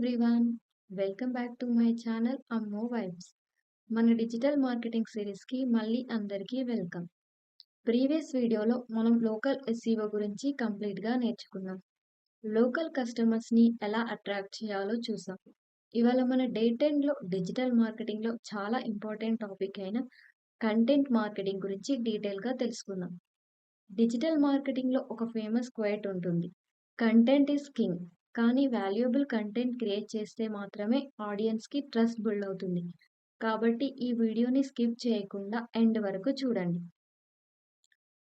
Everyone, welcome back to my channel అమ్మో vibes. మన digital marketing సిరీస్కి మళ్ళీ అందరికీ వెల్కమ్. ప్రీవియస్ వీడియోలో మనం లోకల్ ఎస్ఈఓ గురించి కంప్లీట్గా నేర్చుకున్నాం. లోకల్ కస్టమర్స్ని ఎలా అట్రాక్ట్ చేయాలో చూసాం. ఇవాళ మన డే 10లో డిజిటల్ మార్కెటింగ్లో చాలా ఇంపార్టెంట్ టాపిక్ అయిన కంటెంట్ మార్కెటింగ్ గురించి డీటెయిల్గా తెలుసుకుందాం. డిజిటల్ మార్కెటింగ్లో ఒక ఫేమస్ క్వైట్ ఉంటుంది, కంటెంట్ ఈస్ కింగ్. కానీ వాల్యుయబుల్ కంటెంట్ క్రియేట్ చేస్తే మాత్రమే ఆడియన్స్కి ట్రస్ట్ బిల్డ్ అవుతుంది. కాబట్టి ఈ వీడియోని స్కిప్ చేయకుండా ఎండ్ వరకు చూడండి.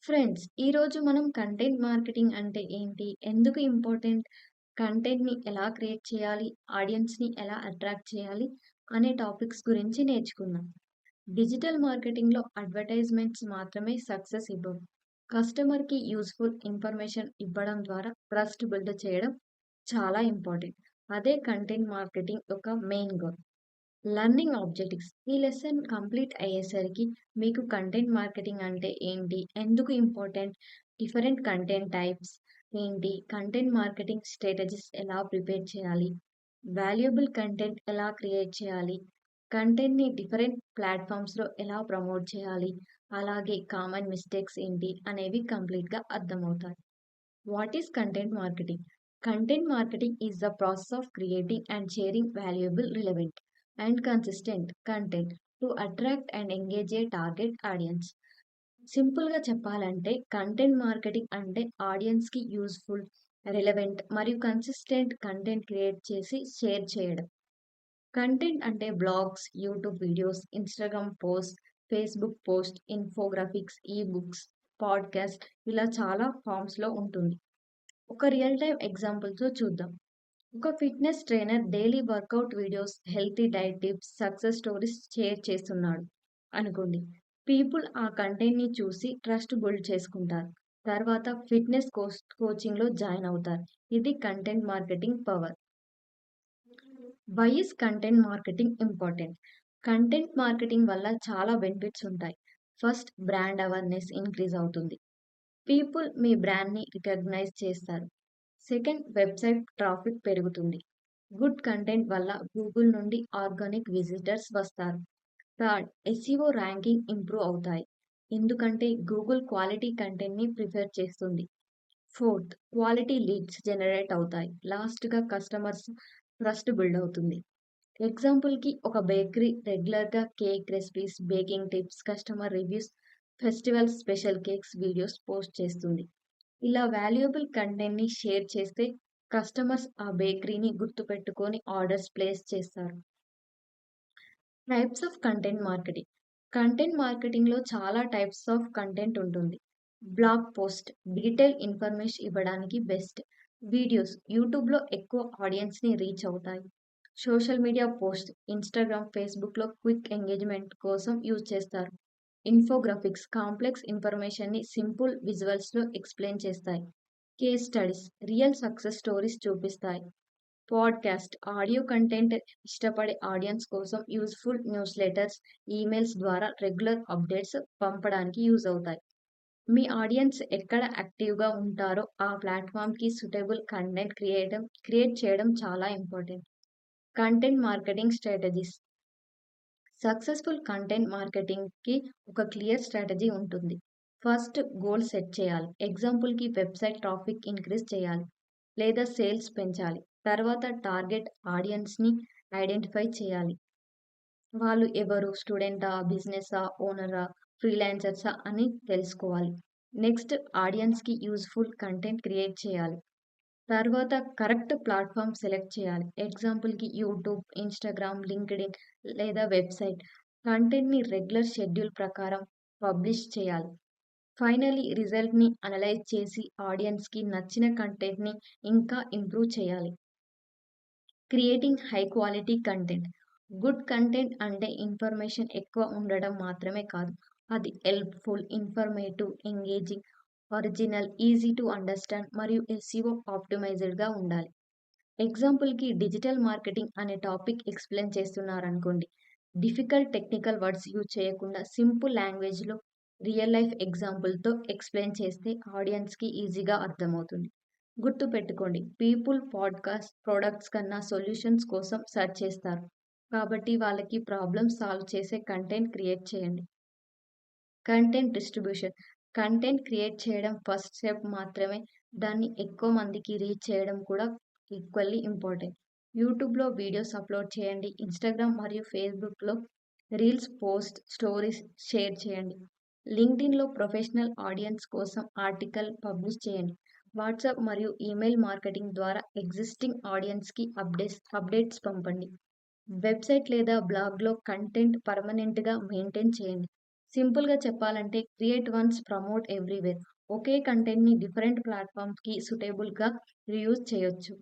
ఫ్రెండ్స్, ఈరోజు మనం కంటెంట్ మార్కెటింగ్ అంటే ఏంటి, ఎందుకు ఇంపార్టెంట్, కంటెంట్ని ఎలా క్రియేట్ చేయాలి, ఆడియన్స్ని ఎలా అట్రాక్ట్ చేయాలి అనే టాపిక్స్ గురించి నేర్చుకుందాం. డిజిటల్ మార్కెటింగ్లో అడ్వర్టైజ్మెంట్స్ మాత్రమే సక్సెస్ ఇవ్వవు. కస్టమర్కి యూస్ఫుల్ ఇన్ఫర్మేషన్ ఇవ్వడం ద్వారా ట్రస్ట్ బిల్డ్ చేయడం చాలా ఇంపార్టెంట్. అదే కంటెంట్ మార్కెటింగ్ యొక్క మెయిన్ గోల్. Learning objectives. ఈ లెసన్ కంప్లీట్ అయ్యేసరికి మీకు కంటెంట్ మార్కెటింగ్ అంటే ఏంటి, ఎందుకు ఇంపార్టెంట్, డిఫరెంట్ కంటెంట్ టైప్స్ ఏంటి, కంటెంట్ మార్కెటింగ్ స్ట్రాటజీస్ ఎలా ప్రిపేర్ చేయాలి, వాల్యుయబుల్ కంటెంట్ ఎలా క్రియేట్ చేయాలి, కంటెంట్ని డిఫరెంట్ ప్లాట్ఫామ్స్లో ఎలా ప్రమోట్ చేయాలి, అలాగే కామన్ మిస్టేక్స్ ఏంటి అనేవి కంప్లీట్గా అర్థమవుతాయి. What is content marketing? Content marketing is the process of creating and sharing valuable, relevant, and consistent content to attract and engage a target audience. సింపుల్గా చెప్పాలంటే కంటెంట్ మార్కెటింగ్ అంటే ఆడియన్స్కి యూస్ఫుల్, రిలవెంట్ మరియు consistent content create చేసి share చేయడం. Content అంటే blogs, YouTube videos, Instagram post, Facebook post, infographics, ebooks, podcast, ఇలా చాలా ఫామ్స్లో ఉంటుంది. ఒక రియల్ టైమ్ ఎగ్జాంపుల్తో చూద్దాం. ఒక fitness trainer daily workout videos, healthy diet tips, success stories share చేస్తున్నాడు అనుకోండి. పీపుల్ ఆ కంటెంట్ని చూసి ట్రస్ట్ బిల్డ్ చేసుకుంటారు. తర్వాత ఫిట్నెస్ కోచింగ్లో జాయిన్ అవుతారు. ఇది content marketing power. Why is content marketing important? Content marketing వల్ల చాలా బెనిఫిట్స్ ఉంటాయి. ఫస్ట్, బ్రాండ్ అవేర్నెస్ ఇంక్రీజ్ అవుతుంది. పీపుల్ మీ బ్రాండ్ని రికగ్నైజ్ చేస్తారు. సెకండ్, వెబ్సైట్ ట్రాఫిక్ పెరుగుతుంది. గుడ్ కంటెంట్ వల్ల గూగుల్ నుండి ఆర్గానిక్ విజిటర్స్ వస్తారు. థర్డ్, ఎస్ఈఓ ర్యాంకింగ్ ఇంప్రూవ్ అవుతాయి, ఎందుకంటే గూగుల్ క్వాలిటీ కంటెంట్ని ప్రిఫర్ చేస్తుంది. ఫోర్త్, క్వాలిటీ లీడ్స్ జనరేట్ అవుతాయి. లాస్ట్గా కస్టమర్స్ ట్రస్ట్ బిల్డ్ అవుతుంది. ఎగ్జాంపుల్కి ఒక బేకరీ రెగ్యులర్గా cake recipes, baking tips, customer reviews, festival special cakes videos post చేస్తుంది. ఇలా వాల్యుయబుల్ కంటెంట్ని షేర్ చేస్తే కస్టమర్స్ ఆ బేకరీని గుర్తుపెట్టుకొని ఆర్డర్స్ ప్లేస్ చేస్తారు. Types of content marketing. Content మార్కెటింగ్లో చాలా టైప్స్ ఆఫ్ కంటెంట్ ఉంటుంది. బ్లాగ్ పోస్ట్ డీటెయిల్ ఇన్ఫర్మేషన్ ఇవ్వడానికి బెస్ట్. వీడియోస్ యూట్యూబ్లో ఎక్కువ ఆడియన్స్ని రీచ్ అవుతాయి. సోషల్ మీడియా పోస్ట్ ఇన్స్టాగ్రామ్, ఫేస్బుక్లో క్విక్ ఎంగేజ్మెంట్ కోసం యూజ్ చేస్తారు. ఇన్ఫోగ్రాఫిక్స్ కాంప్లెక్స్ ఇన్ఫర్మేషన్ని సింపుల్ విజువల్స్లో ఎక్స్ప్లెయిన్ చేస్తాయి. Case studies real success stories చూపిస్తాయి. పాడ్కాస్ట్ ఆడియో కంటెంట్ ఇష్టపడే ఆడియన్స్ కోసం యూస్ఫుల్ న్యూస్ లెటర్స్, ఈమెయిల్స్ ద్వారా రెగ్యులర్ అప్డేట్స్ పంపడానికి యూజ్ అవుతాయి. మీ ఆడియన్స్ ఎక్కడ యాక్టివ్గా ఉంటారో ఆ ప్లాట్ఫామ్కి సూటబుల్ కంటెంట్ క్రియేట్ చేయడం చాలా important. Content marketing strategies. Successful content మార్కెటింగ్కి ఒక క్లియర్ స్ట్రాటజీ ఉంటుంది. ఫస్ట్, గోల్ సెట్ చేయాలి. ఎగ్జాంపుల్కి వెబ్సైట్ ట్రాఫిక్ ఇంక్రీజ్ చేయాలి లేదా సేల్స్ పెంచాలి. తర్వాత టార్గెట్ ఆడియన్స్ని ఐడెంటిఫై చేయాలి. వాళ్ళు ఎవరు, స్టూడెంటా, బిజినెసా, ఓనరా, ఫ్రీలాన్సర్సా అని తెలుసుకోవాలి. నెక్స్ట్, ఆడియన్స్కి యూస్ఫుల్ కంటెంట్ క్రియేట్ చేయాలి. తర్వాత కరెక్ట్ ప్లాట్ఫామ్ సెలెక్ట్ చేయాలి. ఎగ్జాంపుల్కి యూట్యూబ్, ఇన్స్టాగ్రామ్, లింక్డ్ఇన్ లేదా వెబ్సైట్. కంటెంట్ని రెగ్యులర్ షెడ్యూల్ ప్రకారం పబ్లిష్ చేయాలి. ఫైనలీ రిజల్ట్ని అనలైజ్ చేసి ఆడియన్స్కి నచ్చిన కంటెంట్ని ఇంకా ఇంప్రూవ్ చేయాలి. Creating high quality content. Good content అంటే ఇన్ఫర్మేషన్ ఎక్కువ ఉండడం మాత్రమే కాదు, అది helpful, informative, engaging, original, easy to understand మరియు ఎస్ఈఓ ఆప్టిమైజ్డ్గా ఉండాలి. ఎగ్జాంపుల్కి డిజిటల్ మార్కెటింగ్ అనే టాపిక్ ఎక్స్ప్లెయిన్ చేస్తున్నారనుకోండి. డిఫికల్ట్ టెక్నికల్ వర్డ్స్ యూజ్ చేయకుండా సింపుల్ లాంగ్వేజ్లో రియల్ లైఫ్ ఎగ్జాంపుల్తో ఎక్స్ప్లెయిన్ చేస్తే ఆడియన్స్కి ఈజీగా అర్థమవుతుంది. గుర్తుపెట్టుకోండి, పీపుల్ పాడ్కాస్ట్ ప్రొడక్ట్స్ కన్నా సొల్యూషన్స్ కోసం సెర్చ్ చేస్తారు. కాబట్టి వాళ్ళకి ప్రాబ్లమ్ సాల్వ్ చేసే కంటెంట్ క్రియేట్ చేయండి. Content distribution. కంటెంట్ క్రియేట్ చేయడం ఫస్ట్ స్టెప్ మాత్రమే. దాన్ని ఎక్కువ మందికి రీచ్ చేయడం కూడా ఈక్వల్లీ ఇంపార్టెంట్. యూట్యూబ్‌లో వీడియోస్ అప్‌లోడ్ చేయండి. ఇన్‌స్టాగ్రామ్ మరియు ఫేస్‌బుక్‌లో రీల్స్, పోస్ట్, స్టోరీస్ షేర్ చేయండి. లింక్డ్ఇన్‌లో ప్రొఫెషనల్ ఆడియన్స్ కోసం ఆర్టికల్ పబ్లిష్ చేయండి. వాట్సాప్ మరియు ఈమెయిల్ మార్కెటింగ్ ద్వారా ఎగ్జిస్టింగ్ ఆడియన్స్‌కి అప్డేట్స్ పంపండి. వెబ్‌సైట్ లేదా బ్లాగ్‌లో కంటెంట్ పర్మనెంట్‌గా మెయింటైన్ చేయండి. సింపుల్‌గా చెప్పాలంటే క్రియేట్ వన్స్, ప్రమోట్ ఎవ్రీవేర్. ఒకే కంటెంట్‌ని డిఫరెంట్ ప్లాట్‌ఫామ్స్‌కి సూటబుల్‌గా రీయూజ్ చేయొచ్చు.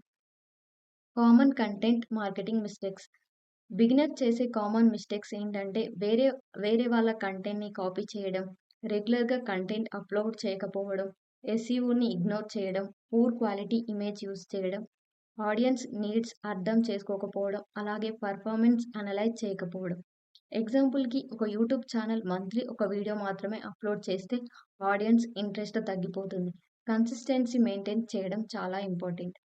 Common content marketing mistakes. Beginner చేసే కామన్ మిస్టేక్స్ ఏంటంటే వేరే వాళ్ళ కంటెంట్‌ని కాపీ చేయడం, రెగ్యులర్‌గా కంటెంట్ అప్‌లోడ్ చేయకపోవడం, ఎస్ఈఓని ఇగ్నోర్ చేయడం, పూర్ క్వాలిటీ ఇమేజ్ యూజ్ చేయడం, ఆడియన్స్ నీడ్స్ అర్థం చేసుకోకపోవడం, అలాగే పర్ఫార్మెన్స్ అనలైజ్ చేయకపోవడం. ఎగ్జాంపుల్‌కి ఒక యూట్యూబ్ ఛానల్ మంత్లీ ఒక వీడియో మాత్రమే అప్‌లోడ్ చేస్తే ఆడియన్స్ ఇంట్రెస్ట్ తగ్గిపోతుంది. కన్సిస్టెన్సీ మెయింటైన్ చేయడం చాలా important.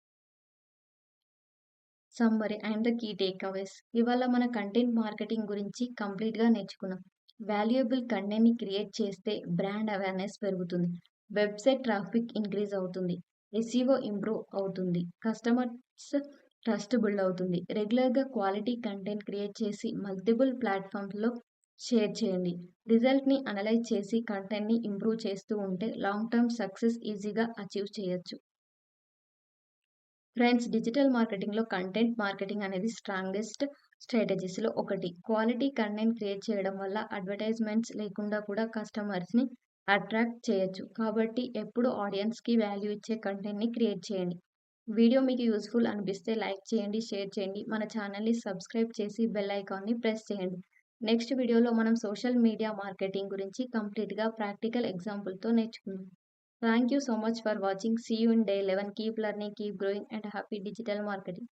Summary and the key takeaways. ఇవాళ మన కంటెంట్ మార్కెటింగ్ గురించి కంప్లీట్‌గా నేర్చుకున్నాం. వాల్యుయబుల్ కంటెంట్‌ని క్రియేట్ చేస్తే బ్రాండ్ అవేర్‌నెస్ పెరుగుతుంది. వెబ్‌సైట్ ట్రాఫిక్ ఇంక్రీజ్ అవుతుంది. ఎస్ఈఓ ఇంప్రూవ్ అవుతుంది. కస్టమర్స్ ట్రస్ట్ బిల్డ్ అవుతుంది. రెగ్యులర్‌గా క్వాలిటీ కంటెంట్ క్రియేట్ చేసి మల్టిపుల్ ప్లాట్‌ఫామ్స్‌లో షేర్ చేయండి. రిజల్ట్‌ని అనలైజ్ చేసి కంటెంట్‌ని ఇంప్రూవ్ చేస్తూ ఉంటే లాంగ్ టర్మ్ సక్సెస్ ఈజీగా అచీవ్ చేయొచ్చు. ఫ్రెండ్స్, డిజిటల్ మార్కెటింగ్‌లో కంటెంట్ మార్కెటింగ్ అనేది స్ట్రాంగెస్ట్ స్ట్రాటజీస్‌లో ఒకటి. క్వాలిటీ కంటెంట్ క్రియేట్ చేయడం వల్ల అడ్వర్టైజ్‌మెంట్స్ లేకుండా కూడా కస్టమర్స్‌ని అట్రాక్ట్ చేయొచ్చు. కాబట్టి ఎప్పుడు ఆడియన్స్‌కి వాల్యూ ఇచ్చే కంటెంట్‌ని క్రియేట్ చేయండి. వీడియో మీకు యూజ్‌ఫుల్ అనిపిస్తే లైక్ చేయండి, షేర్ చేయండి. మన ఛానల్‌ని సబ్స్క్రైబ్ చేసి బెల్ ఐకాన్‌ని ప్రెస్ చేయండి. నెక్స్ట్ వీడియోలో మనం సోషల్ మీడియా మార్కెటింగ్ గురించి కంప్లీట్‌గా ప్రాక్టికల్ ఎగ్జాంపుల్‌తో నేర్చుకుందాం. Thank you so much for watching. See you in day 11. Keep learning, keep growing, and happy digital marketing.